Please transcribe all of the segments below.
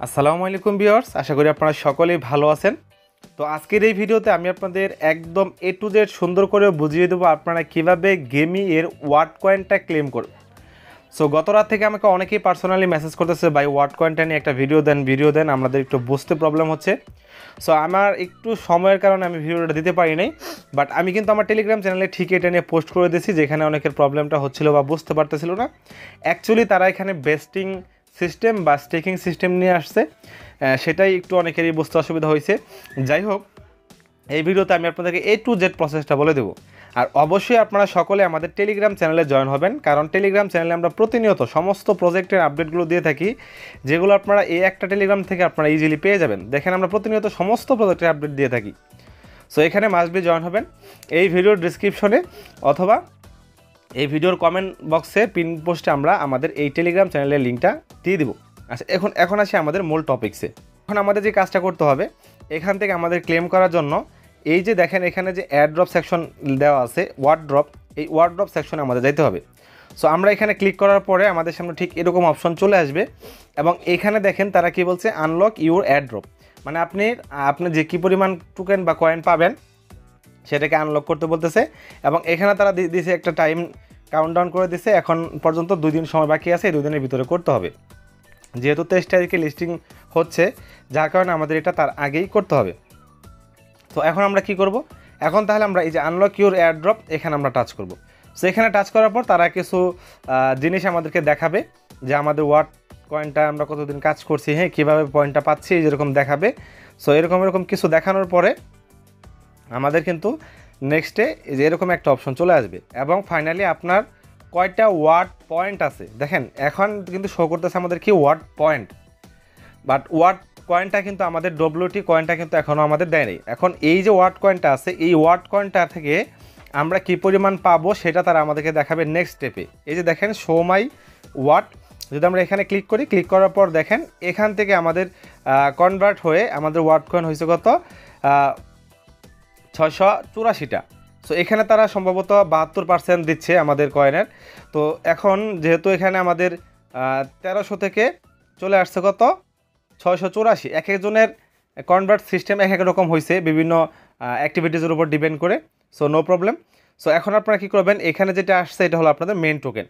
আসসালামু আলাইকুম ভিউয়ার্স, আশা করি আপনারা সকলেই ভালো আছেন। তো আজকের এই ভিডিওতে আমি আপনাদের একদম এ টু জেড সুন্দর করে বুঝিয়ে দেবো আপনারা কিভাবে গেমি এর ওয়াট কয়েনটা ক্লেম করবেন। সো গত রাত থেকে আমাকে অনেকেই পার্সোনালি মেসেজ করতেছে, ভাই ওয়াট কয়েনটা নিয়ে একটা ভিডিও দেন, আমাদের একটু বুঝতে প্রবলেম হচ্ছে। সো আমার একটু সময়ের কারণে আমি ভিডিওটা দিতে পারি নাই, বাট আমি কিন্তু আমার টেলিগ্রাম চ্যানেলে ঠিক এটা নিয়ে পোস্ট করে দিয়েছি, যেখানে অনেকের প্রবলেমটা হচ্ছিল বা বুঝতে পারতেছিল না। অ্যাকচুয়ালি তারা এখানে বেস্টিং সিস্টেম বা স্টেকিং সিস্টেম নিয়ে আসছে, সেটাই একটু অনেকেরই বুঝতে অসুবিধা হয়েছে। যাই হোক, এই ভিডিওতে আমি আপনাদেরকে এ টু জেড প্রসেসটা বলে দেবো। আর অবশ্যই আপনারা সকলে আমাদের টেলিগ্রাম চ্যানেলে জয়েন হবেন, কারণ টেলিগ্রাম চ্যানেলে আমরা প্রতিনিয়ত সমস্ত প্রজেক্টের আপডেটগুলো দিয়ে থাকি, যেগুলো আপনারা এই একটা টেলিগ্রাম থেকে আপনারা ইজিলি পেয়ে যাবেন। দেখেন, আমরা প্রতিনিয়ত সমস্ত প্রজেক্টের আপডেট দিয়ে থাকি। সো এখানে মাস্ট বি জয়েন হবেন এই ভিডিওর ডিসক্রিপশনে অথবা এই ভিডিওর কমেন্ট বক্সে পিন পোস্টে আমরা আমাদের এই টেলিগ্রাম চ্যানেলের লিঙ্কটা দিয়ে দিব। আচ্ছা, এখন আসি আমাদের মূল টপিকসে। এখন আমাদের যে কাজটা করতে হবে, এখান থেকে আমাদের ক্লেম করার জন্য এই যে দেখেন এখানে যে এয়ারড্রপ সেকশন দেওয়া আছে, ওয়ার্ডড্রপ, এই ওয়ার্ডড্রপ সেকশনে আমাদের যাইতে হবে। সো আমরা এখানে ক্লিক করার পরে আমাদের সামনে ঠিক এরকম অপশন চলে আসবে, এবং এখানে দেখেন তারা কি বলছে, আনলক ইউর এয়ারড্রপ, মানে আপনি যে কী পরিমাণ টোকেন বা কয়েন পাবেন সেটাকে আনলক করতে বলতেছে। এবং এখানে তারা দিয়েছে একটা টাইম কাউন্টডাউন করে দিছে, এখন পর্যন্ত 2 দিন সময় বাকি আছে, এই 2 দিনের ভিতরে করতে হবে। যেহেতু 23 তারিখে লিস্টিং হচ্ছে, যার কারণে আমাদের এটা তার আগেই করতে হবে। তো এখন আমরা কি করব, এখন তাহলে আমরা এই যে আনলক ইউর এয়ারড্রপ এখানে আমরা টাচ করব। সো এখানে টাচ করার পর তারা কিছু জিনিস আমাদেরকে দেখাবে, যে আমাদের ওয়াট কয়েনটা আমরা কতদিন কাজ করছি, হ্যাঁ কীভাবে পয়েন্টটা পাচ্ছি, যেরকম দেখাবে। সো এরকম কিছু দেখানোর পরে আমাদের কিন্তু নেক্সটে যে এরকম একটা অপশন চলে আসবে, এবং ফাইনালি আপনার কয়টা ওয়াট পয়েন্ট আছে দেখেন। এখন কিন্তু শো করতেছে আমাদের কি ওয়াট পয়েন্ট, বাট ওয়াট কয়েনটা কিন্তু আমাদের ডব্লিউটি কয়েনটা কিন্তু এখনও আমাদের দেয়নি। এখন এই যে ওয়াট কয়েনটা আছে, এই ওয়াট কয়েনটা থেকে আমরা কি পরিমাণ পাবো সেটা তারা আমাদেরকে দেখাবে নেক্সট স্টেপে। এই যে দেখেন শো মাই ওয়াট, যদি আমরা এখানে ক্লিক করি, ক্লিক করার পর দেখেন এখান থেকে আমাদের কনভার্ট হয়ে আমাদের ওয়াট কয়েন হয়েছে কত, 684টা। সো এখানে তারা সম্ভবত 72% দিচ্ছে আমাদের কয়েনের। তো এখন যেহেতু এখানে আমাদের 1300 থেকে চলে আসছে কত, 684। এক একজনের কনভার্ট সিস্টেম এক এক রকম হয়েছে, বিভিন্ন অ্যাক্টিভিটিসের উপর ডিপেন্ড করে। So no problem. সো এখন আপনারা কী করবেন, এখানে যেটা আসছে এটা হলো আপনাদের মেন টোকেন।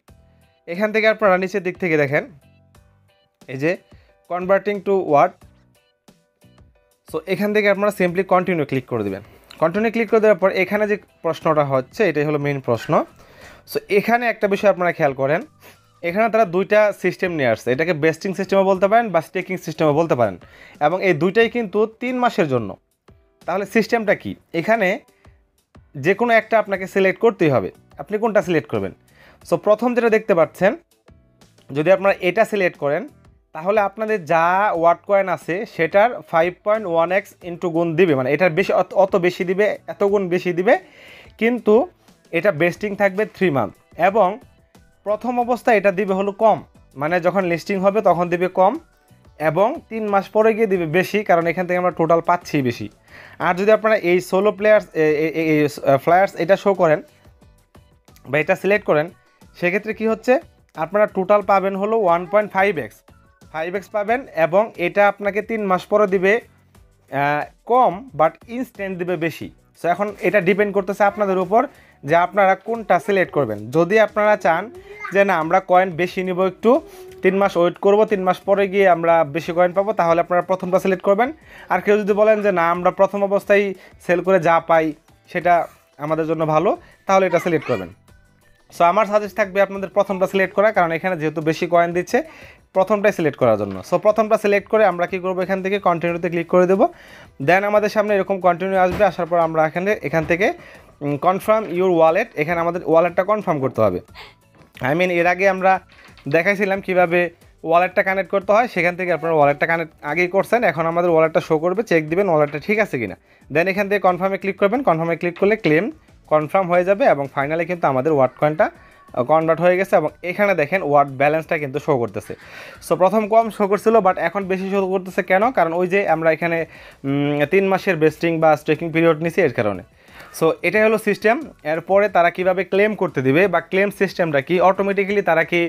এখান থেকে আপনারা নিচের দিক থেকে দেখেন এই যে কনভার্টিং টু ওয়াট। সো এখান থেকে আপনারা সিম্পলি কন্টিনিউ ক্লিক করে দেবেন। কন্টিনিউ ক্লিক করে দেওয়ার পর এখানে যে প্রশ্নটা হচ্ছে, এটাই হলো মেইন প্রশ্ন। সো এখানে একটা বিষয় আপনারা খেয়াল করেন, এখানে তারা 2টা সিস্টেম নিয়ে আসছে, এটাকে বেস্টিং সিস্টেমও বলতে পারেন বা স্টেকিং সিস্টেমও বলতে পারেন, এবং এই দুইটাই কিন্তু 3 মাসের জন্য। তাহলে সিস্টেমটা কি, এখানে যে কোনো একটা আপনাকে সিলেক্ট করতেই হবে, আপনি কোনটা সিলেক্ট করবেন। সো প্রথম যেটা দেখতে পাচ্ছেন, যদি আপনারা এটা সিলেক্ট করেন তাহলে আপনাদের যা ওয়াট কয়েন আছে সেটার 5.1x ইন্টু গুণ দিবে, মানে এটার বেশি অত বেশি দিবে, এত গুণ বেশি দিবে, কিন্তু এটা বেস্টিং থাকবে 3 মান্থ। এবং প্রথম অবস্থায় এটা দিবে হলো কম, মানে যখন লিস্টিং হবে তখন দিবে কম, এবং 3 মাস পরে গিয়ে দিবে বেশি, কারণ এখান থেকে আমরা টোটাল পাচ্ছি বেশি। আর যদি আপনারা এই সোলো ফ্লায়ার্স এটা শো করেন বা এটা সিলেক্ট করেন, সেক্ষেত্রে কি হচ্ছে, আপনারা টোটাল পাবেন হলো 1.5x পাবেন, এবং এটা আপনাকে 3 মাস পরে দিবে কম, বাট ইনস্ট্যান্ট দিবে বেশি। সো এখন এটা ডিপেন্ড করতেছে আপনাদের উপর যে আপনারা কোনটা সিলেক্ট করবেন। যদি আপনারা চান যে না আমরা কয়েন বেশি নিব, একটু 3 মাস ওয়েট করব, 3 মাস পরে গিয়ে আমরা বেশি কয়েন পাবো, তাহলে আপনারা প্রথমটা সিলেক্ট করবেন। আর কেউ যদি বলেন যে না আমরা প্রথম অবস্থায় সেল করে যা পাই সেটা আমাদের জন্য ভালো, তাহলে এটা সিলেক্ট করবেন। সো আমার সাজেস্ট থাকবে আপনাদের প্রথমটা সিলেক্ট করা, কারণ এখানে যেহেতু বেশি কয়েন দিচ্ছে, প্রথমটাই সিলেক্ট করার জন্য। সো প্রথমটা সিলেক্ট করে আমরা কী করবো, এখান থেকে কন্টিনিউতে ক্লিক করে দেবো। দেন আমাদের সামনে এরকম কন্টিনিউ আসবে, আসার পর আমরা এখান থেকে কনফার্ম ইউর ওয়ালেট, এখানে আমাদের ওয়ালেটটা কনফার্ম করতে হবে। এর আগে আমরা দেখাইছিলাম কিভাবে ওয়ালেটটা কানেক্ট করতে হয়, সেখান থেকে আপনারা ওয়ালেটটা কানেক্ট আগেই করছেন, এখন আমাদের ওয়ালেটটা শো করবে, চেক দিবেন ওয়ালেটটা ঠিক আছে কিনা। দেন এখান থেকে কনফার্মে ক্লিক করবেন, কনফার্মে ক্লিক করলে ক্লেম কনফার্ম হয়ে যাবে, এবং ফাইনালি কিন্তু আমাদের ওয়াট কয়েনটা কনভার্ট হয়ে গেছে। এবং এখানে দেখেন ওয়াট ব্যালেন্সটা কিন্তু শো করতেছে। সো প্রথম কম শো করছিল, বাট এখন বেশি শো করতেছে কেন, কারণ ওই যে আমরা এখানে 3 মাসের বেস্টিং বা স্টেকিং পিরিয়ড নিছি, এর কারণে। সো এটাই হলো সিস্টেম। এরপরে তারা কিভাবে ক্লেম করতে দিবে বা ক্লেম সিস্টেমটা কি, অটোমেটিক্যালি তারা কি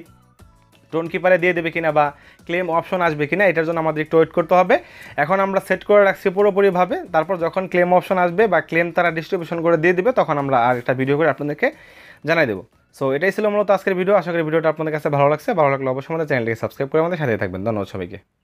ড্রোন কিপারে দিয়ে দেবে কিনা বা ক্লেম অপশন আসবে কিনা, এটার জন্য আমাদের একটু ওয়েট করতে হবে। এখন আমরা সেট করে রাখছি পুরোপুরিভাবে, তারপর যখন ক্লেম অপশন আসবে বা ক্লেম তারা ডিস্ট্রিবিউশন করে দিয়ে দিবে তখন আমরা আর একটা ভিডিও করে আপনাদেরকে জানাই দেবো। সো এটাই ছিল মূলত আজকের ভিডিও। আশা করি ভিডিওটা আপনাদের কাছে ভালো লাগছে। ভালো লাগলে অবশ্যই আমাদের চ্যানেলটিকে সাবস্ক্রাইব করে আমাদের সাথে থাকবেন। ধন্যবাদ সবাইকে।